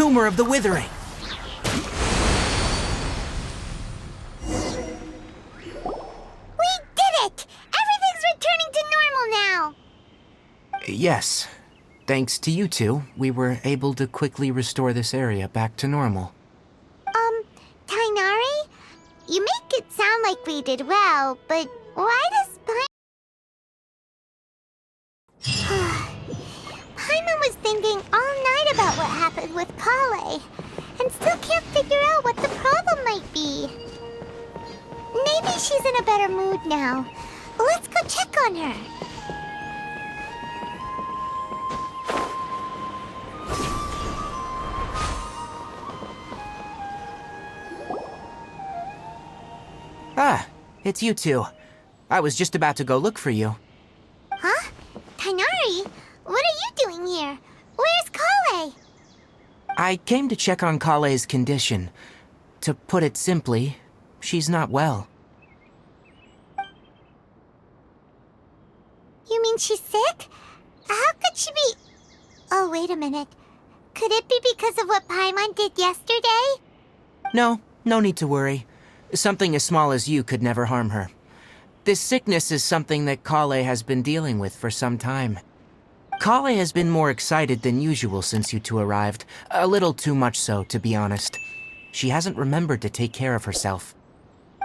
tumor of the Withering. We did it! Everything's returning to normal now! Yes. Thanks to you two, we were able to quickly restore this area back to normal. Tighnari? You make it sound like we did well, but why does Paimon was thinking all night about what happened with Kale, and still can't figure out what the problem might be. Maybe she's in a better mood now. Let's go check on her. Ah, it's you two. I was just about to go look for you. Huh? Tighnari? What are you doing here? Where's Kale? I came to check on Kale's condition. To put it simply, she's not well. You mean she's sick? How could she be... Oh, wait a minute. Could it be because of what Paimon did yesterday? No need to worry. Something as small as you could never harm her. This sickness is something that Kale has been dealing with for some time. Kale has been more excited than usual since you two arrived. A little too much so, to be honest. She hasn't remembered to take care of herself.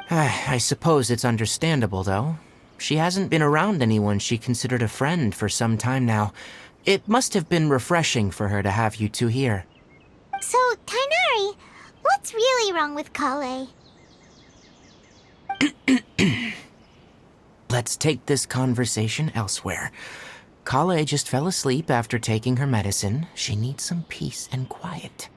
I suppose it's understandable, though. She hasn't been around anyone she considered a friend for some time now. It must have been refreshing for her to have you two here. So, Tighnari, what's really wrong with Kale? Let's take this conversation elsewhere. Kale just fell asleep after taking her medicine. She needs some peace and quiet.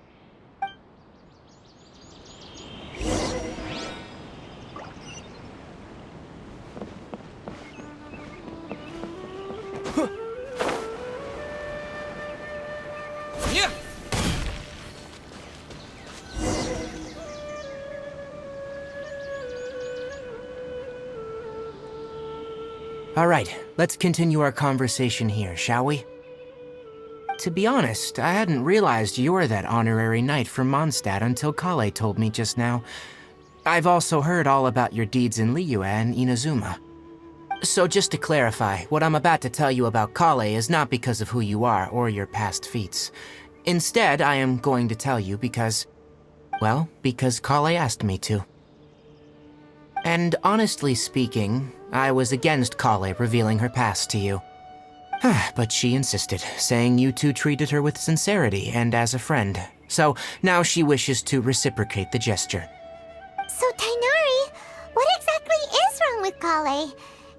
All right, let's continue our conversation here, shall we? To be honest, I hadn't realized you're that honorary knight from Mondstadt until Kale told me just now. I've also heard all about your deeds in Liyue and Inazuma. So just to clarify, what I'm about to tell you about Kale is not because of who you are or your past feats. Instead, I am going to tell you because Kale asked me to. And honestly speaking, I was against Kale revealing her past to you. But she insisted, saying you two treated her with sincerity and as a friend. So now she wishes to reciprocate the gesture. So, Tighnari, what exactly is wrong with Kale?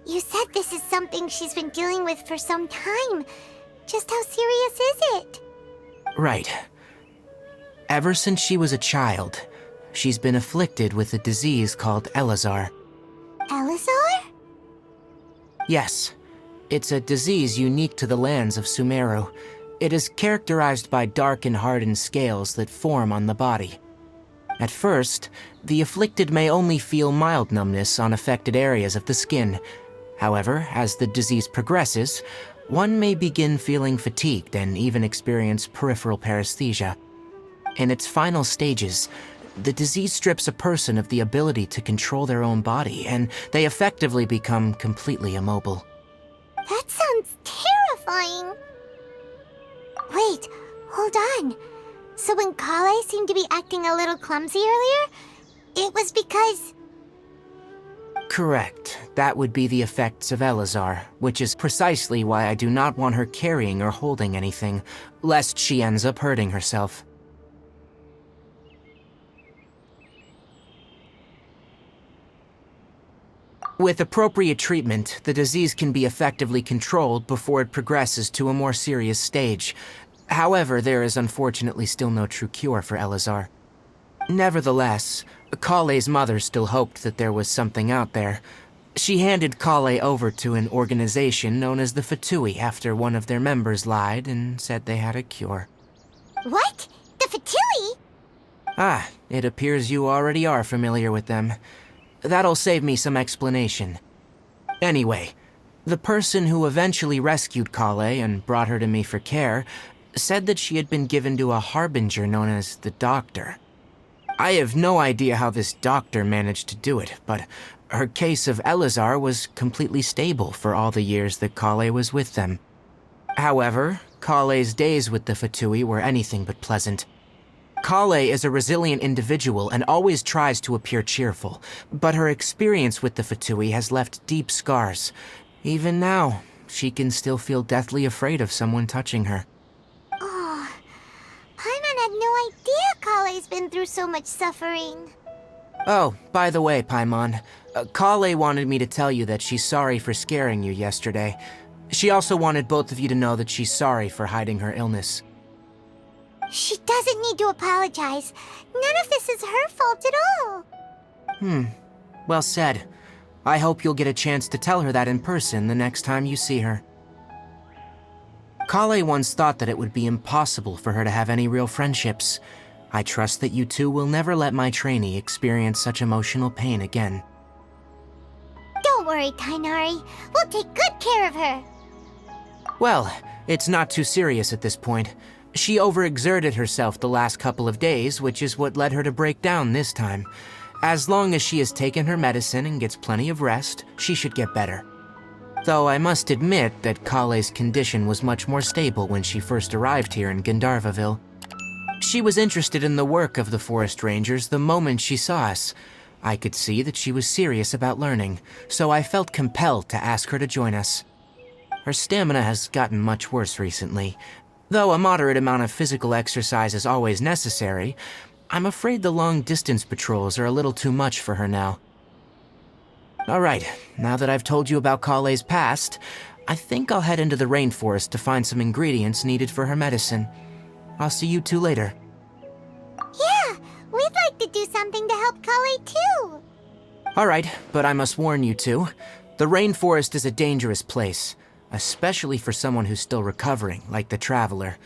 You said this is something she's been dealing with for some time. Just how serious is it? Right. Ever since she was a child, she's been afflicted with a disease called Elazar. Elazar? Yes. It's a disease unique to the lands of Sumeru. It is characterized by dark and hardened scales that form on the body. At first, the afflicted may only feel mild numbness on affected areas of the skin. However, as the disease progresses, one may begin feeling fatigued and even experience peripheral paresthesia. In its final stages, the disease strips a person of the ability to control their own body, and they effectively become completely immobile. That sounds terrifying. Wait, hold on. So when Kale seemed to be acting a little clumsy earlier, it was because... Correct. That would be the effects of Elazar, which is precisely why I do not want her carrying or holding anything, lest she ends up hurting herself. With appropriate treatment, the disease can be effectively controlled before it progresses to a more serious stage. However, there is unfortunately still no true cure for Elazar. Nevertheless, Kale's mother still hoped that there was something out there. She handed Kale over to an organization known as the Fatui after one of their members lied and said they had a cure. What? The Fatui? Ah, it appears you already are familiar with them. That'll save me some explanation. Anyway, the person who eventually rescued Kale and brought her to me for care said that she had been given to a harbinger known as the Doctor. I have no idea how this doctor managed to do it, but her case of Elazar was completely stable for all the years that Kale was with them. However, Kale's days with the Fatui were anything but pleasant. Kale is a resilient individual and always tries to appear cheerful, but her experience with the Fatui has left deep scars. Even now, she can still feel deathly afraid of someone touching her. Oh, Paimon had no idea Kale's been through so much suffering. Oh, by the way, Paimon, Kale wanted me to tell you that she's sorry for scaring you yesterday. She also wanted both of you to know that she's sorry for hiding her illness. She doesn't need to apologize. None of this is her fault at all. Well said. I hope you'll get a chance to tell her that in person the next time you see her. Kale once thought that it would be impossible for her to have any real friendships. I trust that you two will never let my trainee experience such emotional pain again. Don't worry, Tainari. We'll take good care of her. Well, it's not too serious at this point. She overexerted herself the last couple of days, which is what led her to break down this time. As long as she has taken her medicine and gets plenty of rest, she should get better. Though I must admit that Kale's condition was much more stable when she first arrived here in Gandharvaville. She was interested in the work of the forest rangers the moment she saw us. I could see that she was serious about learning, so I felt compelled to ask her to join us. Her stamina has gotten much worse recently. Though a moderate amount of physical exercise is always necessary, I'm afraid the long-distance patrols are a little too much for her now. Alright, now that I've told you about Kale's past, I think I'll head into the rainforest to find some ingredients needed for her medicine. I'll see you two later. Yeah, we'd like to do something to help Kale too. Alright, but I must warn you two. The rainforest is a dangerous place, especially for someone who's still recovering, like the Traveler.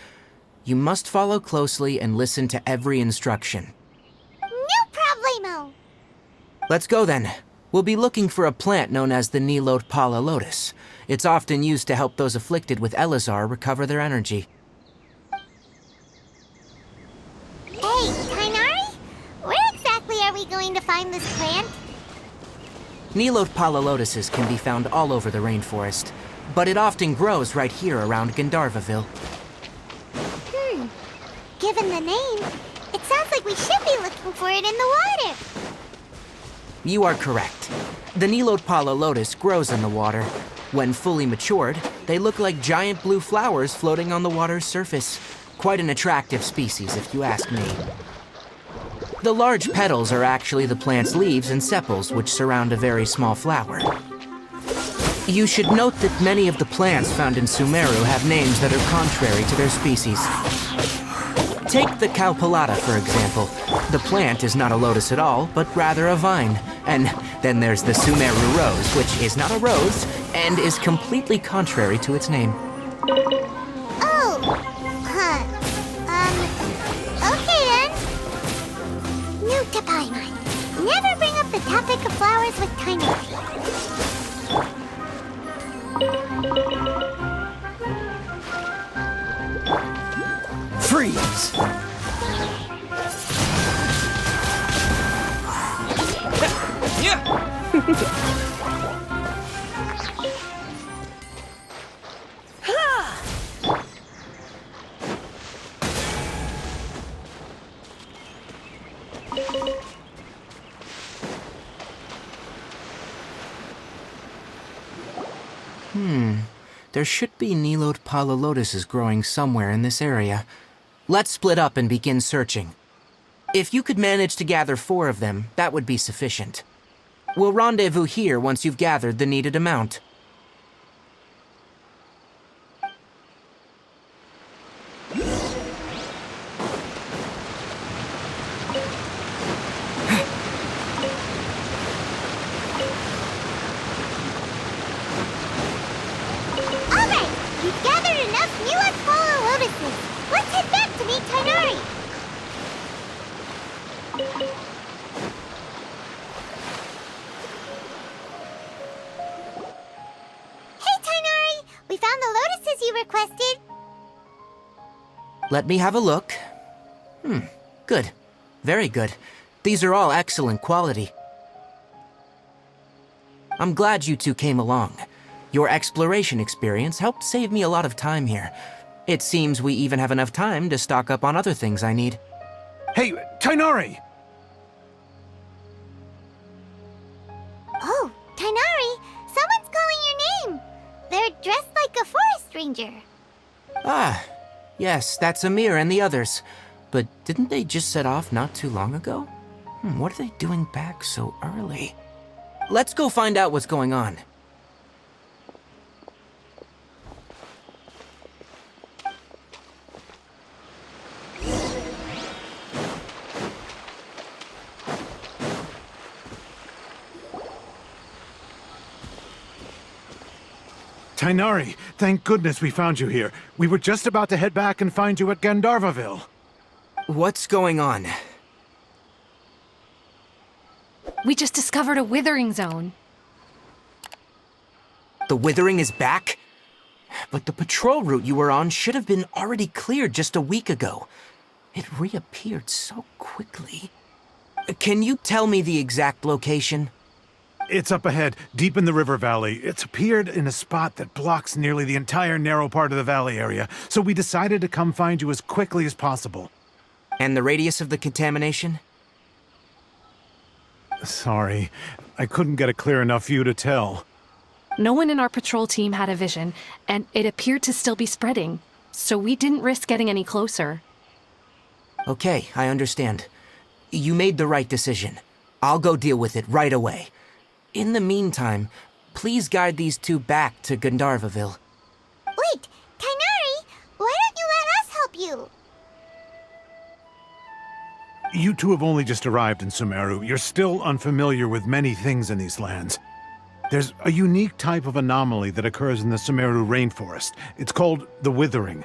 You must follow closely and listen to every instruction. No problemo. Let's go then. We'll be looking for a plant known as the Nilot Pala Lotus. It's often used to help those afflicted with Elazar recover their energy. Hey, Tainari? Where exactly are we going to find this plant? Nilot Pala Lotuses can be found all over the rainforest, but it often grows right here around Gandharvaville. Given the name, it sounds like we should be looking for it in the water. You are correct. The Nilot Pala Lotus grows in the water. When fully matured, they look like giant blue flowers floating on the water's surface. Quite an attractive species, if you ask me. The large petals are actually the plant's leaves and sepals, which surround a very small flower. You should note that many of the plants found in Sumeru have names that are contrary to their species. Take the Cowpelata, for example. The plant is not a lotus at all, but rather a vine. And then there's the Sumeru rose, which is not a rose, and is completely contrary to its name. Oh, okay then. Note to Paimon. Never bring up the topic of flowers with Tainari. Freeze! There should be Nilot Pala Lotuses growing somewhere in this area. Let's split up and begin searching. If you could manage to gather 4 of them, that would be sufficient. We'll rendezvous here once you've gathered the needed amount. Alright, we've gathered enough Nilot Pala Lotuses. Let's head back to meet Tainari. Let me have a look. Good. Very good. These are all excellent quality. I'm glad you two came along. Your exploration experience helped save me a lot of time here. It seems we even have enough time to stock up on other things I need. Hey, Tighnari! Oh, Tighnari, someone's calling your name. They're dressed like a forest ranger. Ah, yes, that's Amir and the others. But didn't they just set off not too long ago? What are they doing back so early? Let's go find out what's going on. Tighnari, thank goodness we found you here. We were just about to head back and find you at Gandharvaville. What's going on? We just discovered a Withering zone. The Withering is back? But the patrol route you were on should have been already cleared just a week ago. It reappeared so quickly. Can you tell me the exact location? It's up ahead, deep in the river valley. It's appeared in a spot that blocks nearly the entire narrow part of the valley area, so we decided to come find you as quickly as possible. And the radius of the contamination? Sorry, I couldn't get a clear enough view to tell. No one in our patrol team had a vision, and it appeared to still be spreading, so we didn't risk getting any closer. Okay, I understand. You made the right decision. I'll go deal with it right away. In the meantime, please guide these two back to Gandharvaville. Wait, Tighnari, why don't you let us help you? You two have only just arrived in Sumeru. You're still unfamiliar with many things in these lands. There's a unique type of anomaly that occurs in the Sumeru rainforest. It's called the Withering.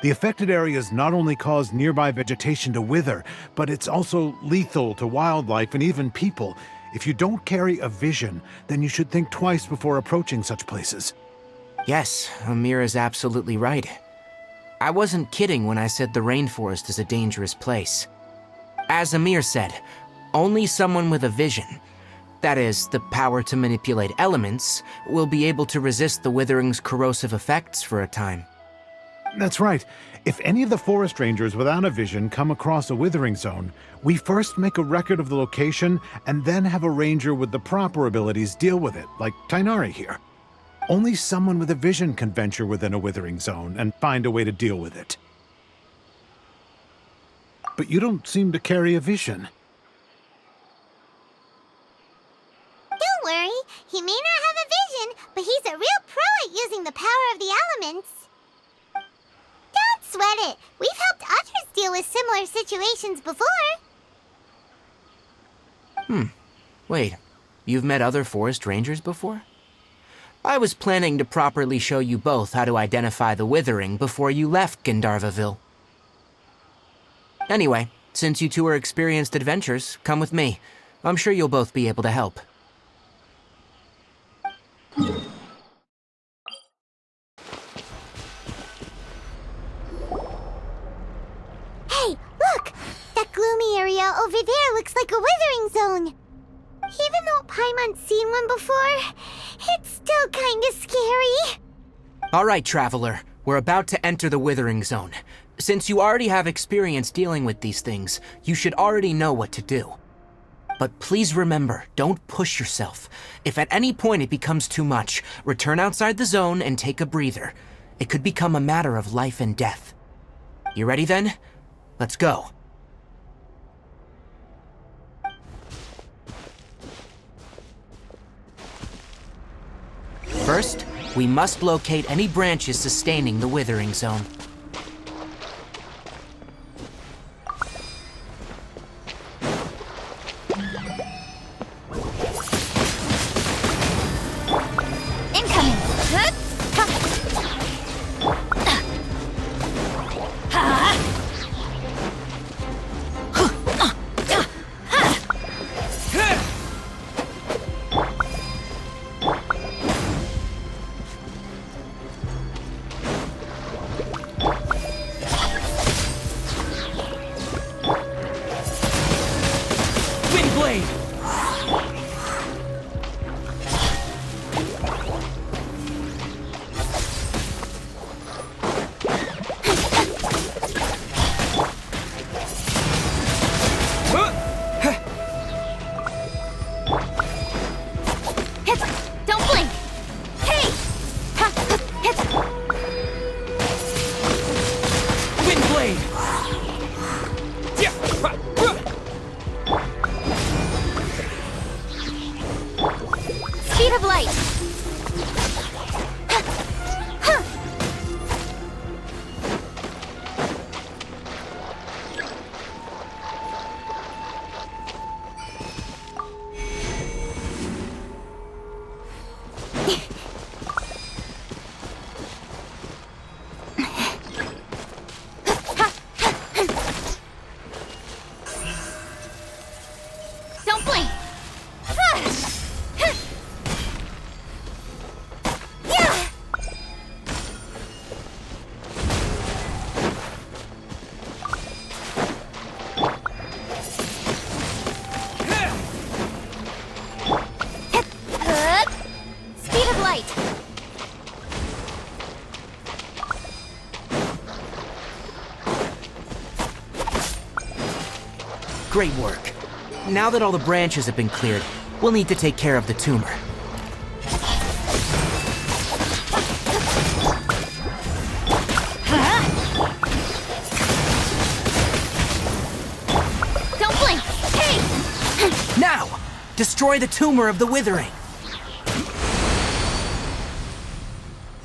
The affected areas not only cause nearby vegetation to wither, but it's also lethal to wildlife and even people. If you don't carry a vision, then you should think twice before approaching such places. Yes, Amir is absolutely right. I wasn't kidding when I said the rainforest is a dangerous place. As Amir said, only someone with a vision, that is, the power to manipulate elements, will be able to resist the Withering's corrosive effects for a time. That's right. If any of the forest rangers without a vision come across a Withering zone, we first make a record of the location and then have a ranger with the proper abilities deal with it, like Tighnari here. Only someone with a vision can venture within a Withering zone and find a way to deal with it. But you don't seem to carry a vision. Don't worry, he may not have a vision, but he's a real pro at using the power of the elements. Don't sweat it. We've helped others deal with similar situations before. Wait, you've met other forest rangers before? I was planning to properly show you both how to identify the Withering before you left Gandharvaville. Anyway, since you two are experienced adventurers, come with me. I'm sure you'll both be able to help. Hey, look! That gloomy area over there looks like a Withering zone. Even though Paimon's seen one before, it's still kinda scary. All right, Traveler. We're about to enter the Withering Zone. Since you already have experience dealing with these things, you should already know what to do. But please remember, don't push yourself. If at any point it becomes too much, return outside the zone and take a breather. It could become a matter of life and death. You ready then? Let's go. First, we must locate any branches sustaining the Withering Zone. Incoming! blade! Speed of light! Don't blink! Speed of light! Great work. Now that all the branches have been cleared, we'll need to take care of the tumor. Don't blink! Hey! Now! Destroy the tumor of the Withering!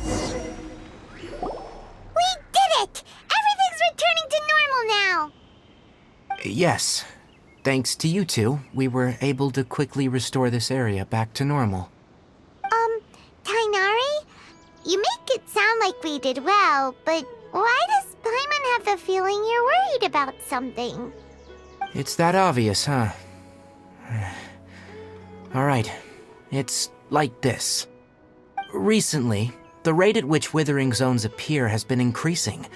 We did it! Everything's returning to normal now! Yes. Thanks to you two, we were able to quickly restore this area back to normal. Tainari? You make it sound like we did well, but why does Paimon have the feeling you're worried about something? It's that obvious, huh? Alright. It's like this. Recently, the rate at which Withering Zones appear has been increasing.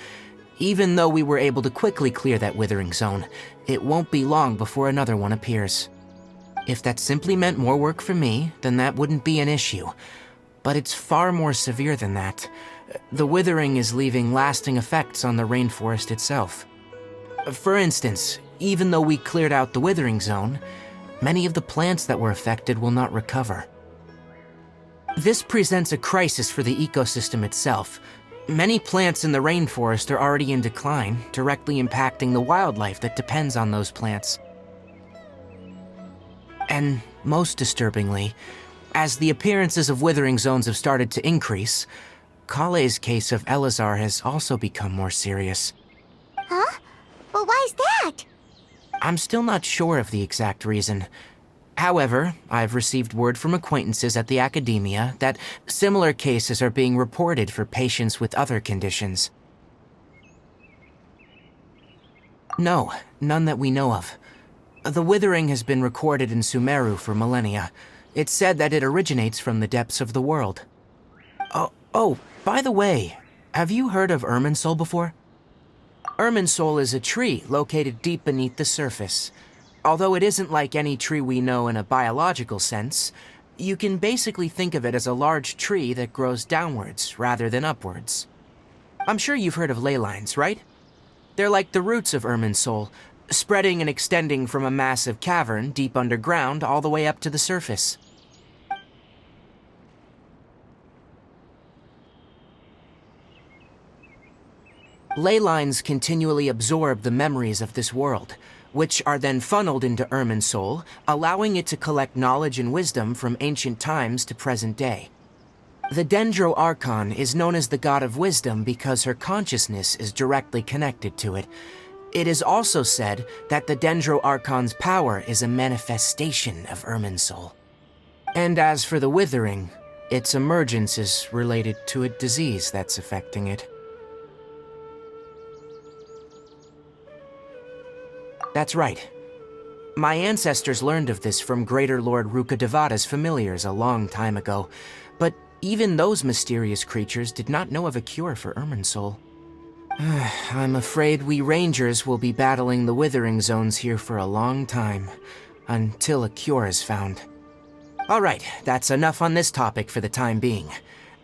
Even though we were able to quickly clear that Withering Zone, it won't be long before another one appears. If that simply meant more work for me, then that wouldn't be an issue. But it's far more severe than that. The Withering is leaving lasting effects on the rainforest itself. For instance, even though we cleared out the Withering Zone, many of the plants that were affected will not recover. This presents a crisis for the ecosystem itself. Many plants in the rainforest are already in decline, directly impacting the wildlife that depends on those plants. And most disturbingly, as the appearances of Withering Zones have started to increase, Kale's case of Elazar has also become more serious. Huh? Well, why's that? I'm still not sure of the exact reason. However, I've received word from acquaintances at the academia that similar cases are being reported for patients with other conditions. No, none that we know of. The Withering has been recorded in Sumeru for millennia. It's said that it originates from the depths of the world. Oh, by the way, have you heard of Irminsul before? Irminsul is a tree located deep beneath the surface. Although it isn't like any tree we know in a biological sense, you can basically think of it as a large tree that grows downwards rather than upwards. I'm sure you've heard of ley lines, right? They're like the roots of Irminsul, spreading and extending from a massive cavern deep underground all the way up to the surface. Ley lines continually absorb the memories of this world, which are then funneled into Irminsul, allowing it to collect knowledge and wisdom from ancient times to present day. The Dendro Archon is known as the god of wisdom because her consciousness is directly connected to it. It is also said that the Dendro Archon's power is a manifestation of Irminsul. And as for the Withering, its emergence is related to a disease that's affecting it. That's right. My ancestors learned of this from Greater Lord Rukkhadevata's familiars a long time ago, but even those mysterious creatures did not know of a cure for Irminsul. I'm afraid we Rangers will be battling the Withering Zones here for a long time, until a cure is found. Alright, that's enough on this topic for the time being.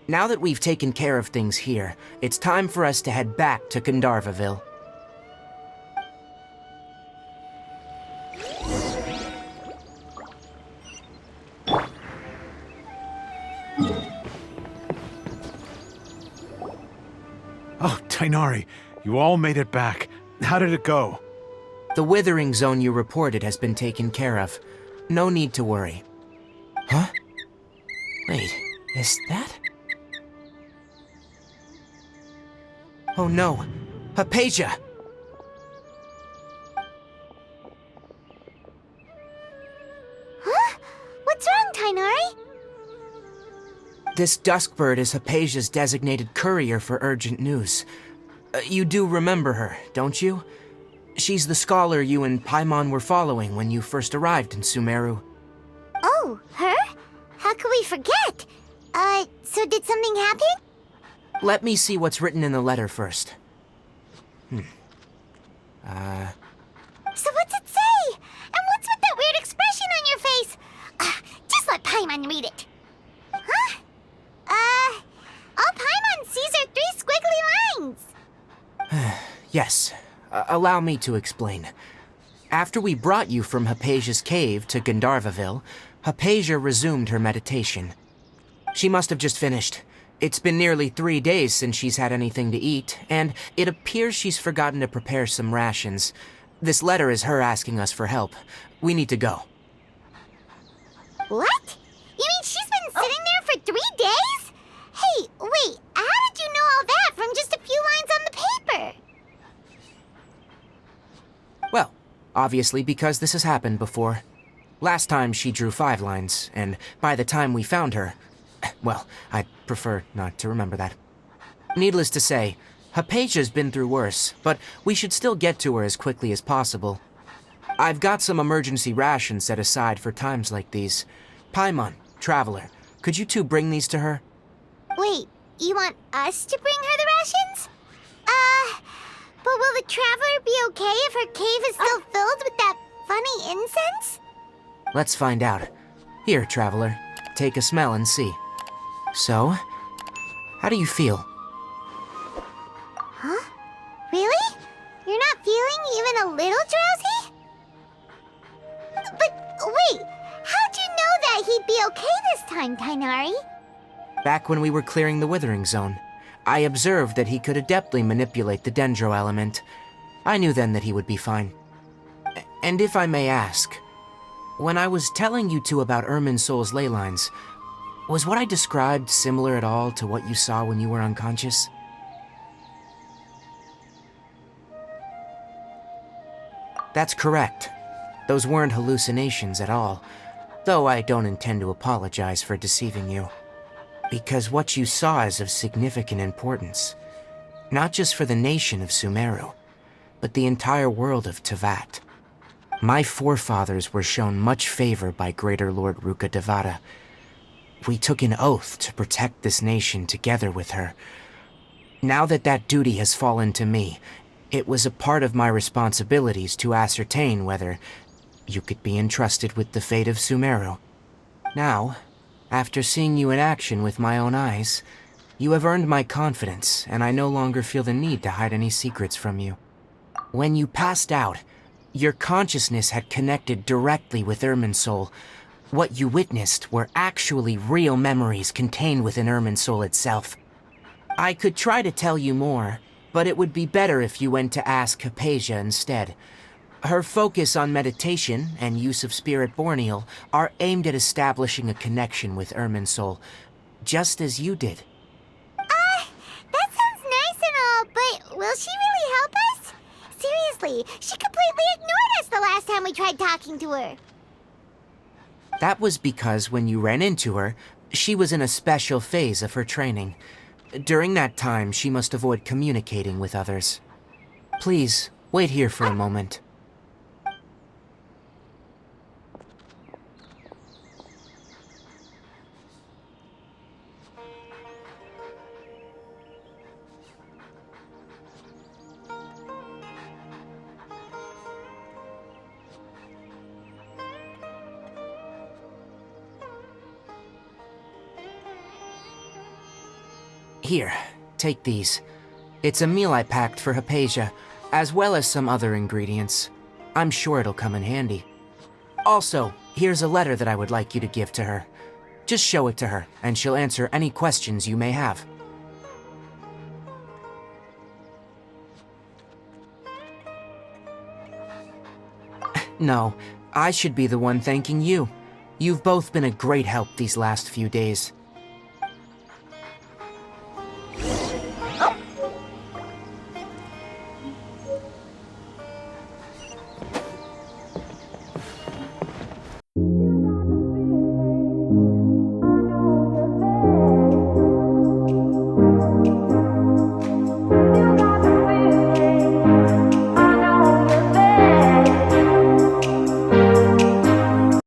Now that we've taken care of things here, it's time for us to head back to Gandharvaville. Oh, Tainari, you all made it back. How did it go? The Withering zone you reported has been taken care of. No need to worry. Huh? Wait, is that? Oh no, Hypatia! Huh? What's wrong, Tainari? This Duskbird is Hypatia's designated courier for urgent news. You do remember her, don't you? She's the scholar you and Paimon were following when you first arrived in Sumeru. Oh, her? How could we forget? So did something happen? Let me see what's written in the letter first. So what's it say? And what's with that weird expression on your face? Just let Paimon read it. Huh? All Paimon sees are 3 squiggly lines. Yes, allow me to explain. After we brought you from Hypatia's cave to Gandharvaville, Hypatia resumed her meditation. She must have just finished. It's been nearly 3 days since she's had anything to eat, and it appears she's forgotten to prepare some rations. This letter is her asking us for help. We need to go. What? You mean she's been sitting there for 3 days? Hey, wait, how did you know all that from just a few lines on the paper? Well, obviously because this has happened before. Last time she drew 5 lines, and by the time we found her, well, I'd prefer not to remember that. Needless to say, Hypatia's been through worse, but we should still get to her as quickly as possible. I've got some emergency rations set aside for times like these. Paimon, Traveler, could you two bring these to her? Wait, you want us to bring her the rations? But will the Traveler be okay if her cave is still filled with that funny incense? Let's find out. Here, Traveler, take a smell and see. So, how do you feel? Huh? Really? You're not feeling even a little drowsy? But wait, how'd you know that he'd be okay this time, Tainari? Back when we were clearing the Withering zone, I observed that he could adeptly manipulate the dendro element. I knew then that he would be fine. And if I may ask, when I was telling you two about Irminsol's ley lines, was what I described similar at all to what you saw when you were unconscious? That's correct. Those weren't hallucinations at all, though I don't intend to apologize for deceiving you. Because what you saw is of significant importance, not just for the nation of Sumeru, but the entire world of Teyvat. My forefathers were shown much favor by Greater Lord Ruka Devata. We took an oath to protect this nation together with her. Now that that duty has fallen to me, it was a part of my responsibilities to ascertain whether you could be entrusted with the fate of Sumeru. Now, after seeing you in action with my own eyes, you have earned my confidence, and I no longer feel the need to hide any secrets from you. When you passed out, your consciousness had connected directly with Irminsul. What you witnessed were actually real memories contained within Irminsul itself. I could try to tell you more, but it would be better if you went to ask Hypatia instead. Her focus on meditation and use of Spirit Borneal are aimed at establishing a connection with Irminsul, just as you did. That sounds nice and all, but will she really help us? Seriously, she completely ignored us the last time we tried talking to her. That was because when you ran into her, she was in a special phase of her training. During that time, she must avoid communicating with others. Please, wait here for a moment. Here, take these. It's a meal I packed for Hypatia, as well as some other ingredients. I'm sure it'll come in handy. Also, here's a letter that I would like you to give to her. Just show it to her, and she'll answer any questions you may have. No, I should be the one thanking you. You've both been a great help these last few days.